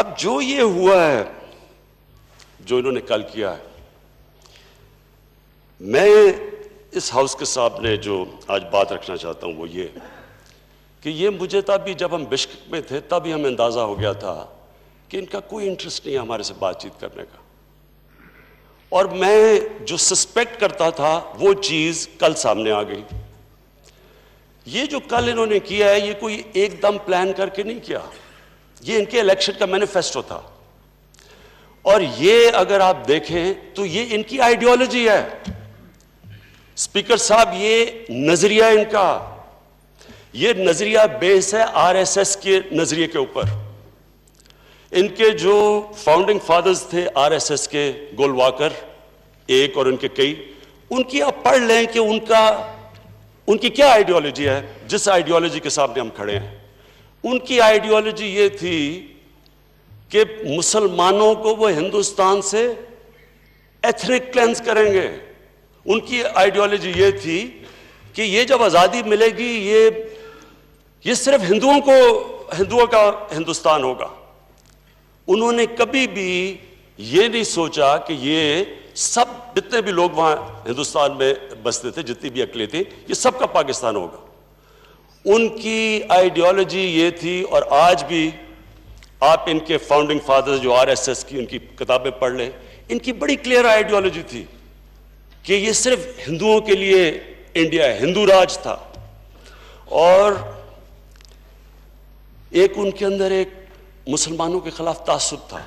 اب جو یہ ہوا ہے، جو انہوں نے کل کیا ہے، میں اس ہاؤس کے سامنے جو آج بات رکھنا چاہتا ہوں وہ یہ کہ یہ مجھے تب بھی جب ہم بشکک میں تھے تب ہی ہمیں اندازہ ہو گیا تھا کہ ان کا کوئی انٹرسٹ نہیں ہے ہمارے سے بات چیت کرنے کا، اور میں جو سسپیکٹ کرتا تھا وہ چیز کل سامنے آ گئی۔ یہ جو کل انہوں نے کیا ہے یہ کوئی ایک دم پلان کر کے نہیں کیا، یہ ان کے الیکشن کا مینیفیسٹو تھا، اور یہ اگر آپ دیکھیں تو یہ ان کی آئیڈیالوجی ہے۔ اسپیکر صاحب، یہ نظریہ ان کا، یہ نظریہ بیس ہے آر ایس ایس کے نظریے کے اوپر۔ ان کے جو فاؤنڈنگ فادرز تھے آر ایس ایس کے، گولواکر ایک اور ان کے کئی، ان کی آپ پڑھ لیں کہ ان کی کیا آئیڈیالوجی ہے۔ جس آئیڈیالوجی کے سامنے ہم کھڑے ہیں، ان کی آئیڈیالوجی یہ تھی کہ مسلمانوں کو وہ ہندوستان سے ایتھنک کلینز کریں گے۔ ان کی آئیڈیالوجی یہ تھی کہ یہ جب آزادی ملے گی یہ صرف ہندوؤں کا ہندوستان ہوگا۔ انہوں نے کبھی بھی یہ نہیں سوچا کہ یہ سب جتنے بھی لوگ وہاں ہندوستان میں بستے تھے، جتنی بھی اقلیتیں تھیں، یہ سب کا پاکستان ہوگا۔ ان کی آئیڈیالوجی یہ تھی، اور آج بھی آپ ان کے فاؤنڈنگ فادرز جو آر ایس ایس کی ان کی کتابیں پڑھ لیں، ان کی بڑی کلیئر آئیڈیالوجی تھی کہ یہ صرف ہندوؤں کے لیے انڈیا ہے، ہندو راج تھا۔ اور ایک ان کے اندر ایک مسلمانوں کے خلاف تعصب تھا،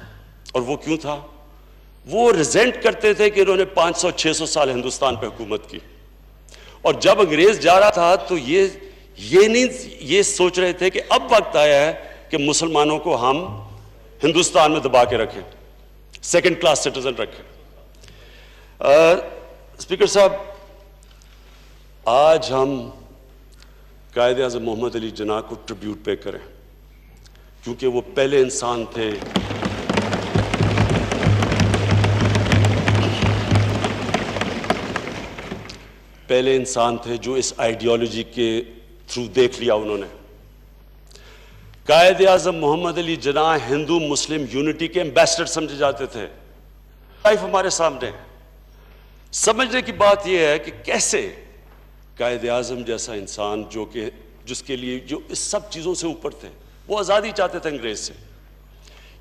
اور وہ کیوں تھا؟ وہ ریزینٹ کرتے تھے کہ انہوں نے 500-600 سال ہندوستان پہ حکومت کی، اور جب انگریز جا رہا تھا تو یہ سوچ رہے تھے کہ اب وقت آیا ہے کہ مسلمانوں کو ہم ہندوستان میں دبا کے رکھیں، سیکنڈ کلاس سٹیزن رکھیں۔ اسپیکر صاحب، آج ہم قائد اعظم محمد علی جناح کو ٹریبیوٹ پے کریں، کیونکہ وہ پہلے انسان تھے جو اس آئیڈیالوجی کے تھرو دیکھ لیا انہوں نے۔ قائد اعظم محمد علی جناح ہندو مسلم یونٹی کے ایمبیسڈر سمجھے جاتے تھے۔ لائف ہمارے سامنے سمجھنے کی بات یہ ہے کہ کیسے قائد اعظم جیسا انسان جس کے لیے جو اس سب چیزوں سے اوپر تھے، وہ آزادی چاہتے تھے انگریز سے،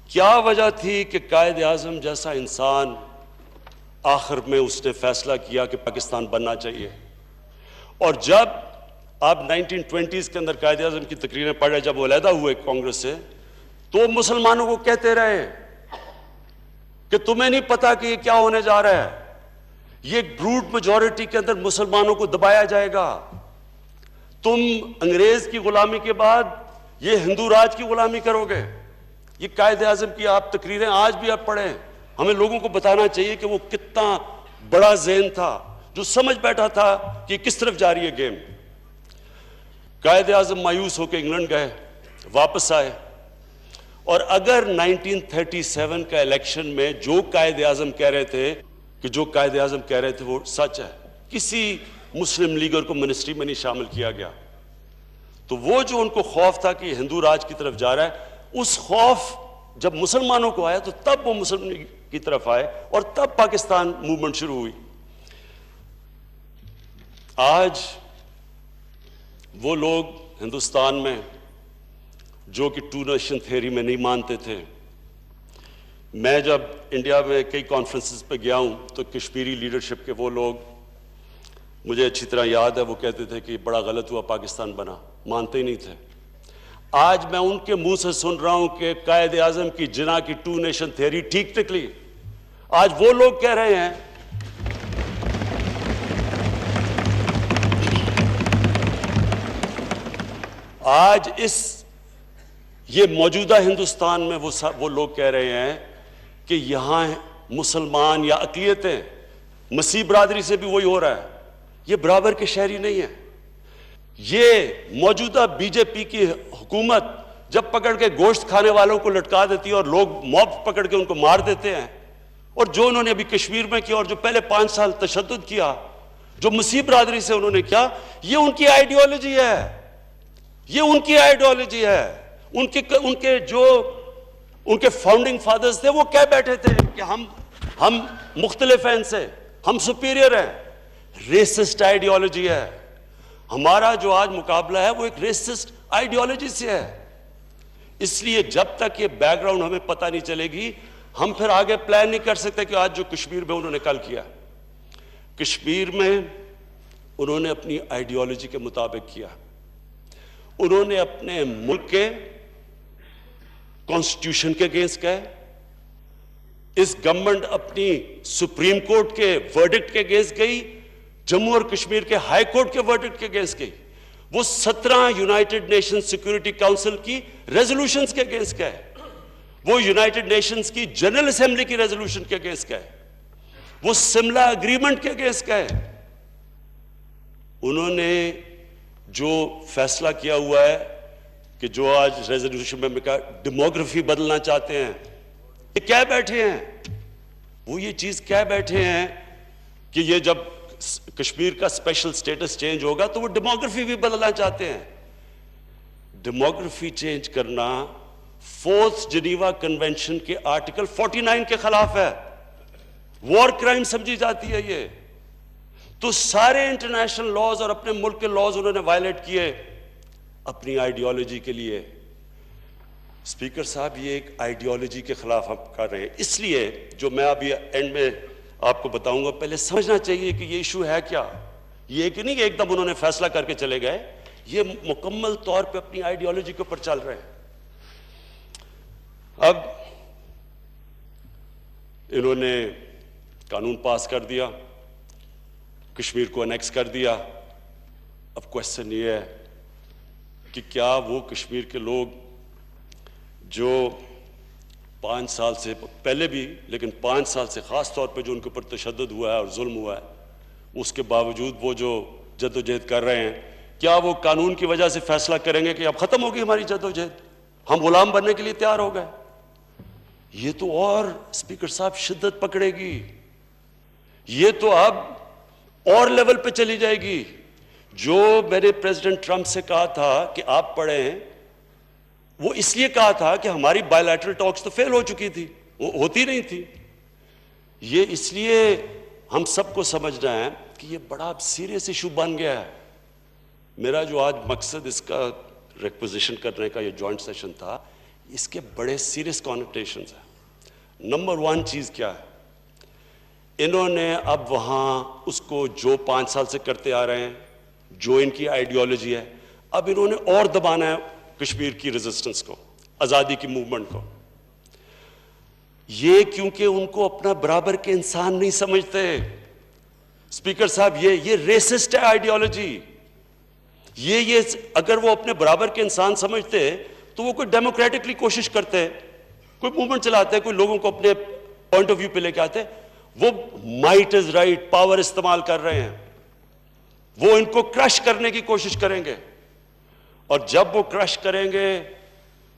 کیا وجہ تھی کہ قائد اعظم جیسا انسان آخر میں اس نے فیصلہ کیا کہ پاکستان بننا چاہیے؟ اور جب آپ 1920s کے اندر قائد اعظم کی تقریریں پڑھیں، جب وہ علیحدہ ہوئے کانگریس سے، تو مسلمانوں کو کہتے رہے کہ تمہیں نہیں پتا کہ یہ کیا ہونے جا رہا ہے، یہ بروٹ میجورٹی کے اندر مسلمانوں کو دبایا جائے گا، تم انگریز کی غلامی کے بعد یہ ہندو راج کی غلامی کرو گے۔ یہ قائد اعظم کی آپ تقریریں آج بھی آپ پڑھیں، ہمیں لوگوں کو بتانا چاہیے کہ وہ کتنا بڑا ذہن تھا جو سمجھ بیٹھا تھا کہ کس طرف جا رہی ہے گیم۔ قائد اعظم مایوس ہو کے انگلینڈ گئے، واپس آئے، اور اگر 1937 کا الیکشن میں جو قائد اعظم کہہ رہے تھے وہ سچ ہے، کسی مسلم لیڈر کو منسٹری میں نہیں شامل کیا گیا، تو وہ جو ان کو خوف تھا کہ ہندو راج کی طرف جا رہا ہے، اس خوف جب مسلمانوں کو آیا تو تب وہ مسلم لیگ کی طرف آئے، اور تب پاکستان موومنٹ شروع ہوئی۔ آج وہ لوگ ہندوستان میں جو کہ ٹو نیشن تھیوری میں نہیں مانتے تھے، میں جب انڈیا میں کئی کانفرنسز پہ گیا ہوں تو کشمیری لیڈرشپ کے وہ لوگ، مجھے اچھی طرح یاد ہے، وہ کہتے تھے کہ بڑا غلط ہوا پاکستان بنا، مانتے ہی نہیں تھے۔ آج میں ان کے منہ سے سن رہا ہوں کہ قائد اعظم کی جناح کی ٹو نیشن تھیوری ٹھیک نکلی۔ آج وہ لوگ کہہ رہے ہیں آج یہ موجودہ ہندوستان میں وہ لوگ کہہ رہے ہیں کہ یہاں مسلمان یا اقلیتیں، مسیح برادری سے بھی وہی ہو رہا ہے، یہ برابر کے شہری نہیں ہیں۔ یہ موجودہ بی جے پی کی حکومت جب پکڑ کے گوشت کھانے والوں کو لٹکا دیتی ہے اور لوگ موب پکڑ کے ان کو مار دیتے ہیں، اور جو انہوں نے ابھی کشمیر میں کیا اور جو پہلے 5 سال تشدد کیا، جو مسیح برادری سے انہوں نے کیا، یہ ان کی آئیڈیالوجی ہے، یہ ان کی آئیڈیالوجی ہے۔ ان کے جو ان کے فاؤنڈنگ فادرز تھے، وہ کہہ بیٹھے تھے کہ ہم مختلف ہیں ان سے، ہم سپیریئر ہیں۔ ریسسٹ آئیڈیالوجی ہے ہمارا جو آج مقابلہ ہے، وہ ایک ریسسٹ آئیڈیالوجی سے ہے۔ اس لیے جب تک یہ بیک گراؤنڈ ہمیں پتہ نہیں چلے گی، ہم پھر آگے پلان نہیں کر سکتے کہ آج جو کشمیر میں انہوں نے کل کیا۔ کشمیر میں انہوں نے اپنی آئیڈیالوجی کے مطابق کیا، انہوں نے اپنے ملک کے کانسٹیٹیوشن کے اگینسٹ گئے، اس گورنمنٹ اپنی سپریم کورٹ کے ورڈکٹ کے اگینسٹ گئی، جموں اور کشمیر کے ہائی کورٹ کے ورڈکٹ کے اگینسٹ گئی، وہ 17 یونائٹڈ نیشن سیکورٹی کاؤنسل کی ریزولوشنز کے اگینسٹ گئے، وہ یونائٹڈ نیشنز کی جنرل اسمبلی کی ریزولوشن کے اگینسٹ گئے، وہ سملا اگریمنٹ کے اگینسٹ گئے۔ انہوں نے جو فیصلہ کیا ہوا ہے کہ جو آج ریزولوشن میں کہا ڈیموگرافی بدلنا چاہتے ہیں، یہ کہہ بیٹھے ہیں، وہ یہ چیز کہہ بیٹھے ہیں کہ یہ جب کشمیر کا اسپیشل سٹیٹس چینج ہوگا تو وہ ڈیموگرافی بھی بدلنا چاہتے ہیں۔ ڈیموگرافی چینج کرنا فورتھ جنیوا کنونشن کے آرٹیکل 49 کے خلاف ہے، وار کرائم سمجھی جاتی ہے یہ۔ تو سارے انٹرنیشنل لاز اور اپنے ملک کے لاز انہوں نے وائلیٹ کیے اپنی آئیڈیالوجی کے لیے۔ اسپیکر صاحب، یہ ایک آئیڈیالوجی کے خلاف ہم کر رہے ہیں۔ اس لیے جو میں ابھی اینڈ میں آپ کو بتاؤں گا، پہلے سمجھنا چاہیے کہ یہ ایشو ہے کیا۔ یہ کہ نہیں کہ ایک دم انہوں نے فیصلہ کر کے چلے گئے، یہ مکمل طور پہ اپنی آئیڈیالوجی کے اوپر چل رہے ہیں۔ اب انہوں نے قانون پاس کر دیا، کشمیر کو انیکس کر دیا۔ اب کوشچن یہ ہے کہ کیا وہ کشمیر کے لوگ جو 5 سال سے پہلے بھی، لیکن 5 سال سے خاص طور پہ جو ان کے اوپر تشدد ہوا ہے اور ظلم ہوا ہے، اس کے باوجود وہ جو جد و جہد کر رہے ہیں، کیا وہ قانون کی وجہ سے فیصلہ کریں گے کہ اب ختم ہوگی ہماری جد و جہد، ہم غلام بننے کے لیے تیار ہو گئے؟ یہ تو اور اسپیکر صاحب شدت پکڑے گی، یہ تو اب اور لیول پہ چلی جائے گی۔ جو میں نے پریزیڈنٹ ٹرمپ سے کہا تھا کہ آپ پڑھیں، وہ اس لیے کہا تھا کہ ہماری بائیلیٹرل ٹاکس تو فیل ہو چکی تھی، وہ ہوتی نہیں تھی۔ یہ اس لیے ہم سب کو سمجھنا ہے کہ یہ بڑا سیریس ایشو بن گیا ہے۔ میرا جو آج مقصد اس کا ریکوزیشن کرنے کا یہ جوائنٹ سیشن تھا، اس کے بڑے سیریس کانوٹیشنز ہیں۔ نمبر 1 چیز کیا ہے؟ انہوں نے اب وہاں اس کو جو 5 سال سے کرتے آ رہے ہیں، جو ان کی آئیڈیالوجی ہے، اب انہوں نے اور دبانا ہے کشمیر کی ریزسٹنس کو، آزادی کی موومنٹ کو۔ یہ کیونکہ ان کو اپنا برابر کے انسان نہیں سمجھتے۔ اسپیکر صاحب، یہ ریسسٹ ہے آئیڈیالوجی۔ یہ اگر وہ اپنے برابر کے انسان سمجھتے تو وہ کوئی ڈیموکریٹکلی کوشش کرتے، کوئی موومنٹ چلاتے، کوئی لوگوں کو اپنے پوائنٹ آف ویو پہ لے کے آتے۔ وہ مائٹ از رائٹ پاور استعمال کر رہے ہیں، وہ ان کو کرش کرنے کی کوشش کریں گے، اور جب وہ کرش کریں گے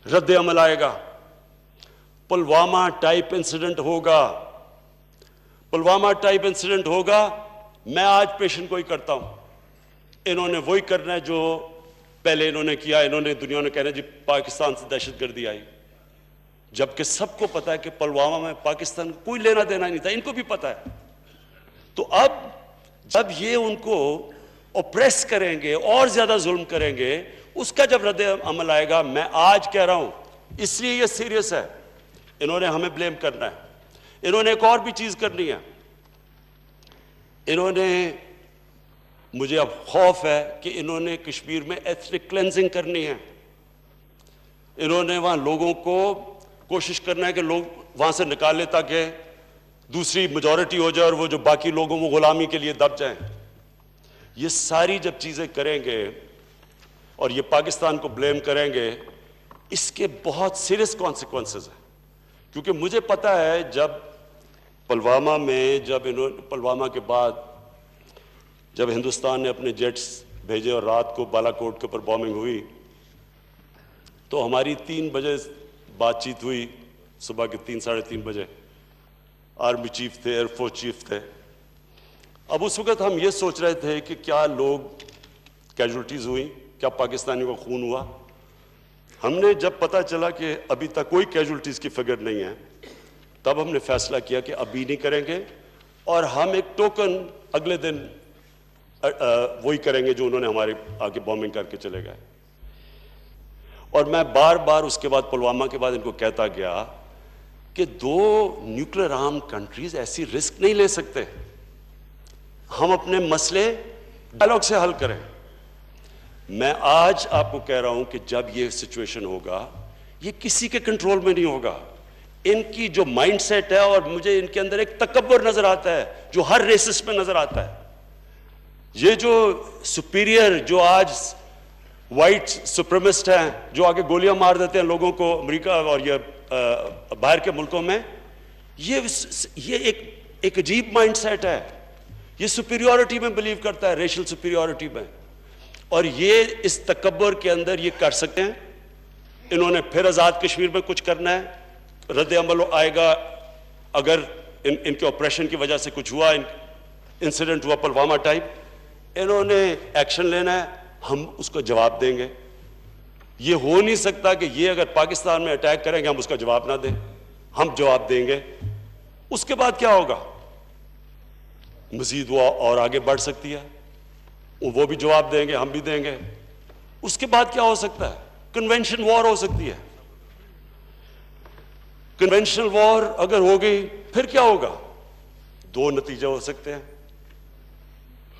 رد عمل آئے گا۔ پلوامہ ٹائپ انسیڈنٹ ہوگا، پلوامہ ٹائپ انسیڈنٹ ہوگا۔ میں آج پیشن گوئی کرتا ہوں، انہوں نے وہی کرنا ہے جو پہلے انہوں نے کیا۔ انہوں نے دنیا نے کہنا جی پاکستان سے دہشت گردی آئی، جبکہ سب کو پتا ہے کہ پلوامہ میں پاکستان کوئی لینا دینا نہیں تھا، ان کو بھی پتا ہے۔ تو اب جب یہ ان کو اوپریس کریں گے، اور زیادہ ظلم کریں گے، اس کا جب رد عمل آئے گا، میں آج کہہ رہا ہوں، اس لیے یہ سیریس ہے۔ انہوں نے ہمیں بلیم کرنا ہے۔ انہوں نے ایک اور بھی چیز کرنی ہے، انہوں نے، مجھے اب خوف ہے کہ انہوں نے کشمیر میں ایتھنک کلینزنگ کرنی ہے۔ انہوں نے وہاں لوگوں کو کوشش کرنا ہے کہ لوگ وہاں سے نکالے تاکہ دوسری میجورٹی ہو جائے اور وہ جو باقی لوگوں کو غلامی کے لیے دب جائیں۔ یہ ساری جب چیزیں کریں گے اور یہ پاکستان کو بلیم کریں گے، اس کے بہت سیریس کانسیکوینسز ہیں۔ کیونکہ مجھے پتا ہے جب پلوامہ میں، پلوامہ کے بعد جب ہندوستان نے اپنے جیٹس بھیجے اور رات کو بالا کوٹ کے اوپر بومنگ ہوئی، تو ہماری 3 بجے بات چیت ہوئی، صبح کے 3 ساڑھے 3 بجے۔ آرمی چیف تھے، ایئر فورس چیف تھے۔ اب اس وقت ہم یہ سوچ رہے تھے کہ کیا لوگ کیجولٹیز ہوئیں، کیا پاکستانیوں کا خون ہوا۔ ہم نے جب پتہ چلا کہ ابھی تک کوئی کیجولٹیز کی فگر نہیں ہے، تب ہم نے فیصلہ کیا کہ ابھی نہیں کریں گے، اور ہم ایک ٹوکن اگلے دن وہی کریں گے جو انہوں نے ہمارے آگے بومبنگ کر کے چلے گئے. اور میں بار بار اس کے بعد پلوامہ کے بعد ان کو کہتا گیا کہ 2 نیوکلیر آرم کنٹریز ایسی رسک نہیں لے سکتے. ہم اپنے مسئلے ڈائلاگ سے حل کریں. میں آج آپ کو کہہ رہا ہوں کہ جب یہ سچویشن ہوگا، یہ کسی کے کنٹرول میں نہیں ہوگا. ان کی جو مائنڈ سیٹ ہے، اور مجھے ان کے اندر ایک تکبر نظر آتا ہے جو ہر ریسس میں نظر آتا ہے. یہ جو سپیریئر، جو آج وائٹ سپریمسٹ ہیں، جو آگے گولیاں مار دیتے ہیں لوگوں کو امریکہ اور یہ باہر کے ملکوں میں، یہ ایک عجیب مائنڈ سیٹ ہے. یہ سپیریورٹی میں بلیو کرتا ہے، ریشل سپیریورٹی میں، اور یہ اس تکبر کے اندر یہ کر سکتے ہیں. انہوں نے پھر آزاد کشمیر میں کچھ کرنا ہے، رد عمل آئے گا. اگر ان کے آپریشن کی وجہ سے کچھ ہوا، انسیڈنٹ ہوا پلوامہ ٹائپ، انہوں نے ایکشن لینا ہے، ہم اس کو جواب دیں گے. یہ ہو نہیں سکتا کہ یہ اگر پاکستان میں اٹیک کریں گے ہم اس کا جواب نہ دیں. ہم جواب دیں گے. اس کے بعد کیا ہوگا؟ مزید وہ اور آگے بڑھ سکتی ہے، وہ بھی جواب دیں گے، ہم بھی دیں گے. اس کے بعد کیا ہو سکتا ہے؟ کنونشن وار ہو سکتی ہے. کنونشنل وار اگر ہو گئی پھر کیا ہوگا؟ 2 نتیجے ہو سکتے ہیں.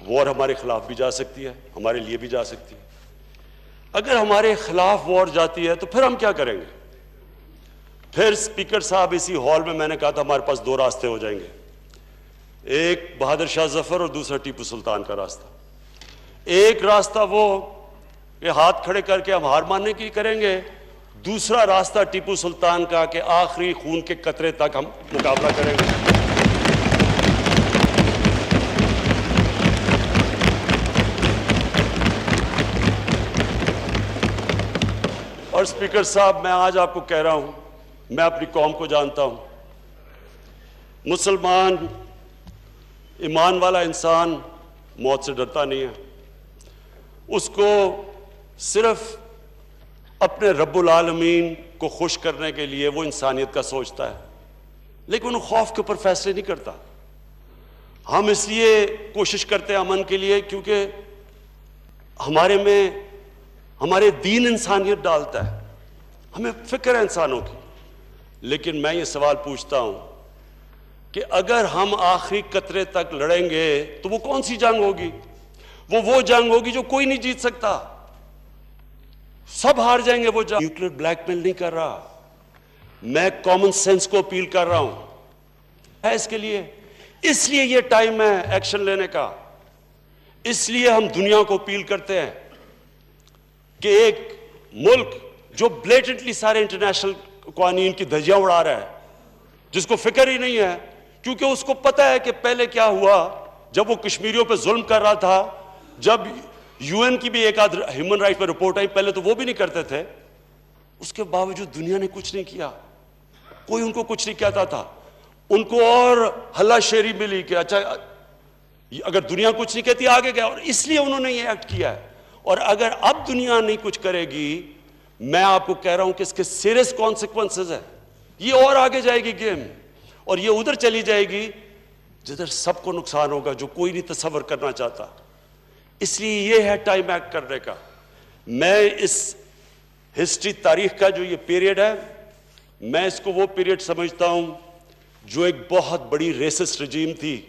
وار ہمارے خلاف بھی جا سکتی ہے، ہمارے لیے بھی جا سکتی ہے. اگر ہمارے خلاف وار جاتی ہے تو پھر ہم کیا کریں گے؟ پھر اسپیکر صاحب اسی ہال میں نے کہا تھا ہمارے پاس 2 راستے ہو جائیں گے. ایک بہادر شاہ ظفر اور دوسرا ٹیپو سلطان کا راستہ. ایک راستہ وہ کہ ہاتھ کھڑے کر کے ہم ہار ماننے کی کریں گے. دوسرا راستہ ٹیپو سلطان کا کہ آخری خون کے قطرے تک ہم مقابلہ کریں گے. اور اسپیکر صاحب، میں آج آپ کو کہہ رہا ہوں، میں اپنی قوم کو جانتا ہوں. مسلمان ایمان والا انسان موت سے ڈرتا نہیں ہے. اس کو صرف اپنے رب العالمین کو خوش کرنے کے لیے وہ انسانیت کا سوچتا ہے، لیکن وہ خوف کے اوپر فیصلے نہیں کرتا. ہم اس لیے کوشش کرتے ہیں امن کے لیے کیونکہ ہمارے دین انسانیت ڈالتا ہے، ہمیں فکر ہے انسانوں کی. لیکن میں یہ سوال پوچھتا ہوں کہ اگر ہم آخری قطرے تک لڑیں گے تو وہ کون سی جنگ ہوگی؟ وہ جنگ ہوگی جو کوئی نہیں جیت سکتا. سب ہار جائیں گے وہ جنگ. نیوکلیر بلیک میل نہیں کر رہا، میں کامن سینس کو اپیل کر رہا ہوں ہے اس کے لیے. اس لیے یہ ٹائم ہے ایکشن لینے کا. اس لیے ہم دنیا کو اپیل کرتے ہیں کہ ایک ملک جو بلیٹنٹلی سارے انٹرنیشنل قوانین کی دھجیاں اڑا رہا ہے، جس کو فکر ہی نہیں ہے، کیونکہ اس کو پتہ ہے کہ پہلے کیا ہوا جب وہ کشمیریوں پہ ظلم کر رہا تھا. جب یو این کی بھی ایک آدھ ہیومن رائٹ پہ رپورٹ آئی، پہلے تو وہ بھی نہیں کرتے تھے. اس کے باوجود دنیا نے کچھ نہیں کیا، کوئی ان کو کچھ نہیں کہتا تھا. ان کو اور ہلا شیری ملی کہ اچھا اگر دنیا کچھ نہیں کہتی آگے گیا، اور اس لیے انہوں نے یہ ایکٹ کیا ہے. اور اگر اب دنیا نہیں کچھ کرے گی، میں آپ کو کہہ رہا ہوں کہ اس کے سیریس کانسیکوینسز ہیں. یہ اور آگے جائے گی گیم، اور یہ ادھر چلی جائے گی جدھر سب کو نقصان ہوگا، جو کوئی نہیں تصور کرنا چاہتا. اس لیے یہ ہے ٹائم ایکٹ کرنے کا. میں اس ہسٹری تاریخ کا جو یہ پیریڈ ہے، میں اس کو وہ پیریڈ سمجھتا ہوں جو ایک بہت بڑی ریسسٹ رجیم تھی،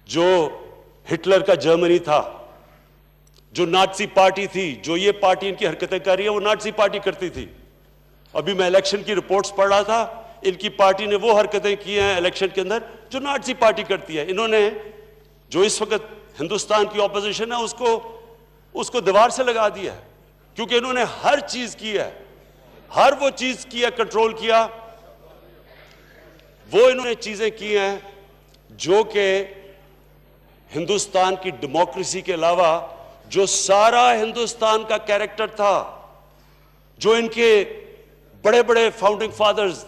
جو ہٹلر کا جرمنی تھا، جو نازی پارٹی تھی. جو یہ پارٹی ان کی حرکتیں کر رہی ہے وہ نازی پارٹی کرتی تھی. ابھی میں الیکشن کی رپورٹس پڑھ رہا تھا، ان کی پارٹی نے وہ حرکتیں کی ہیں الیکشن کے اندر جو نازی پارٹی کرتی ہے. انہوں نے جو اس وقت ہندوستان کی اپوزیشن ہے اس کو دیوار سے لگا دیا ہے، کیونکہ انہوں نے ہر چیز کی ہے، ہر وہ چیز کی ہے، کنٹرول کیا. وہ انہوں نے چیزیں کی ہیں جو کہ ہندوستان کی ڈیموکریسی کے علاوہ جو سارا ہندوستان کا کیریکٹر تھا، جو ان کے بڑے بڑے فاؤنڈنگ فادرز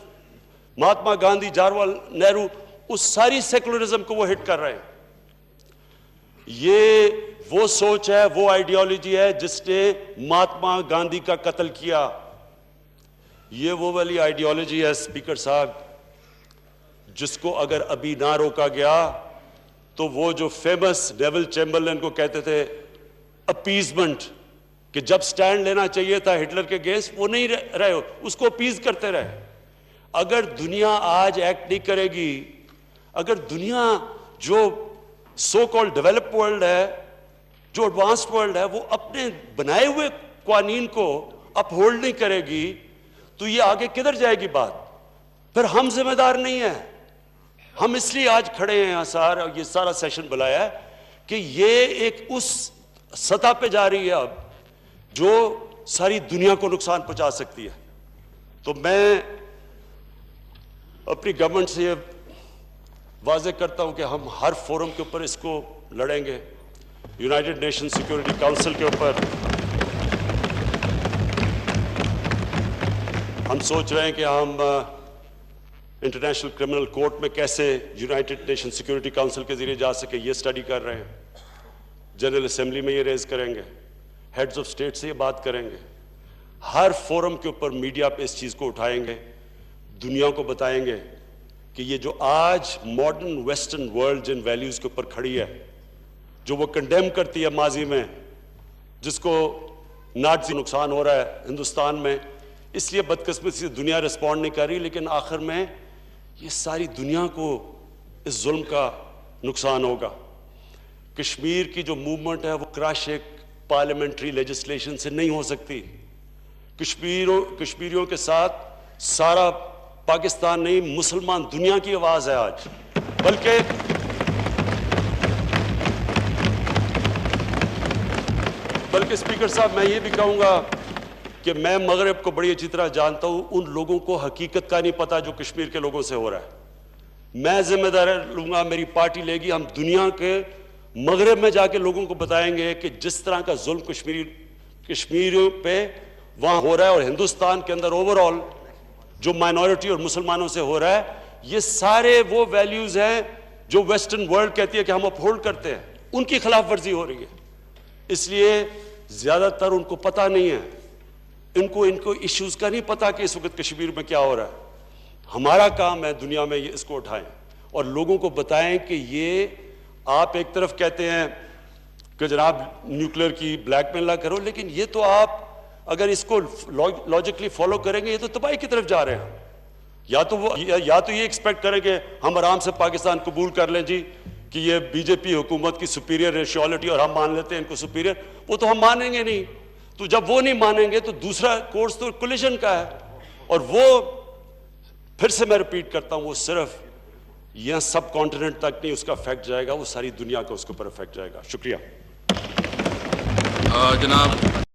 مہاتما گاندھی، جواہر لال نہرو، اس ساری سیکولرزم کو وہ ہٹ کر رہے ہیں. یہ وہ سوچ ہے, وہ آئیڈیالوجی ہے جس نے مہاتما گاندھی کا قتل کیا. یہ وہ والی آئیڈیالوجی ہے اسپیکر صاحب جس کو اگر ابھی نہ روکا گیا تو وہ جو فیمس نیول چیمبرلین کو کہتے تھے اپیزمنٹ, کہ جب سٹینڈ لینا چاہیے تھا ہٹلر کے اگینسٹ وہ نہیں رہے, اس کو اپیز کرتے رہے. اگر دنیا آج ایکٹ نہیں کرے گی, اگر دنیا جو سو کال ڈیولپ ورلڈ ہے, جو ایڈوانسڈ ورلڈ ہے, وہ اپنے بنائے ہوئے قوانین کو اپ ہولڈ نہیں کرے گی تو یہ آگے کدھر جائے گی بات؟ پھر ہم ذمہ دار نہیں ہیں. ہم اس لیے آج کھڑے ہیں یہاں سار, یہ سارا سیشن بلایا ہے کہ یہ ایک اس سطح پہ جا رہی ہے اب جو ساری دنیا کو نقصان پہنچا سکتی ہے. تو میں اپنی گورنمنٹ سے یہ واضح کرتا ہوں کہ ہم ہر فورم کے اوپر اس کو لڑیں گے. یونائٹڈ نیشن سیکورٹی کاؤنسل کے اوپر ہم سوچ رہے ہیں کہ ہم انٹرنیشنل کرمنل کورٹ میں کیسے یونائٹڈ نیشن سیکورٹی کاؤنسل کے ذریعے جا سکے, یہ سٹڈی کر رہے ہیں. جنرل اسمبلی میں یہ ریز کریں گے, ہیڈز آف اسٹیٹ سے یہ بات کریں گے, ہر فورم کے اوپر میڈیا پہ اس چیز کو اٹھائیں گے, دنیا کو بتائیں گے کہ یہ جو آج ماڈرن ویسٹرن ورلڈ جن ویلیوز کے اوپر کھڑی ہے, جو وہ کنڈیم کرتی ہے ماضی میں, جس کو ناٹسی نقصان ہو رہا ہے ہندوستان میں, اس لیے بدقسمتی سے دنیا رسپونڈ نہیں کر رہی, لیکن آخر میں یہ ساری دنیا کو اس ظلم کا نقصان ہوگا. کشمیر کی جو موومنٹ ہے وہ کراش ایک پارلیمنٹری لیجسلیشن سے نہیں ہو سکتی. کشمیریوں کے ساتھ سارا پاکستان نہیں, مسلمان دنیا کی آواز ہے آج. بلکہ اسپیکر صاحب میں یہ بھی کہوں گا کہ میں مغرب کو بڑی اچھی طرح جانتا ہوں, ان لوگوں کو حقیقت کا نہیں پتا جو کشمیر کے لوگوں سے ہو رہا ہے. میں ذمہ داری لوں گا, میری پارٹی لے گی, ہم دنیا کے مغرب میں جا کے لوگوں کو بتائیں گے کہ جس طرح کا ظلم کشمیریوں پہ وہاں ہو رہا ہے, اور ہندوستان کے اندر اوور آل جو مائنورٹی اور مسلمانوں سے ہو رہا ہے, یہ سارے وہ ویلیوز ہیں جو ویسٹرن ورلڈ کہتی ہے کہ ہم اپ ہولڈ کرتے ہیں, ان کی خلاف ورزی ہو رہی ہے. اس لیے زیادہ تر ان کو پتہ نہیں ہے, ان کو ایشوز کا نہیں پتا کہ اس وقت کشمیر میں کیا ہو رہا ہے. ہمارا کام ہے دنیا میں اس کو اٹھائیں اور لوگوں کو بتائیں کہ یہ آپ ایک طرف کہتے ہیں کہ جناب نیوکلیر کی بلیک میل نہ کرو, لیکن یہ تو آپ اگر اس کو لاجکلی فالو کریں گے یہ تو تباہی کی طرف جا رہے ہیں. یا تو یہ ایکسپیکٹ کریں کہ ہم آرام سے پاکستان قبول کر لیں جی کہ یہ بی جے پی حکومت کی سپیریئر ریشیالٹی اور ہم مان لیتے ہیں ان کو سپیریئر, وہ تو ہم مانیں گے نہیں. تو جب وہ نہیں مانیں گے تو دوسرا کورس تو کولیشن کا ہے, اور وہ پھر سے میں ریپیٹ کرتا ہوں, وہ صرف یہ سب کانٹیننٹ تک نہیں اس کا افیکٹ جائے گا, وہ ساری دنیا کا اس کے اوپر افیکٹ جائے گا. شکریہ جناب.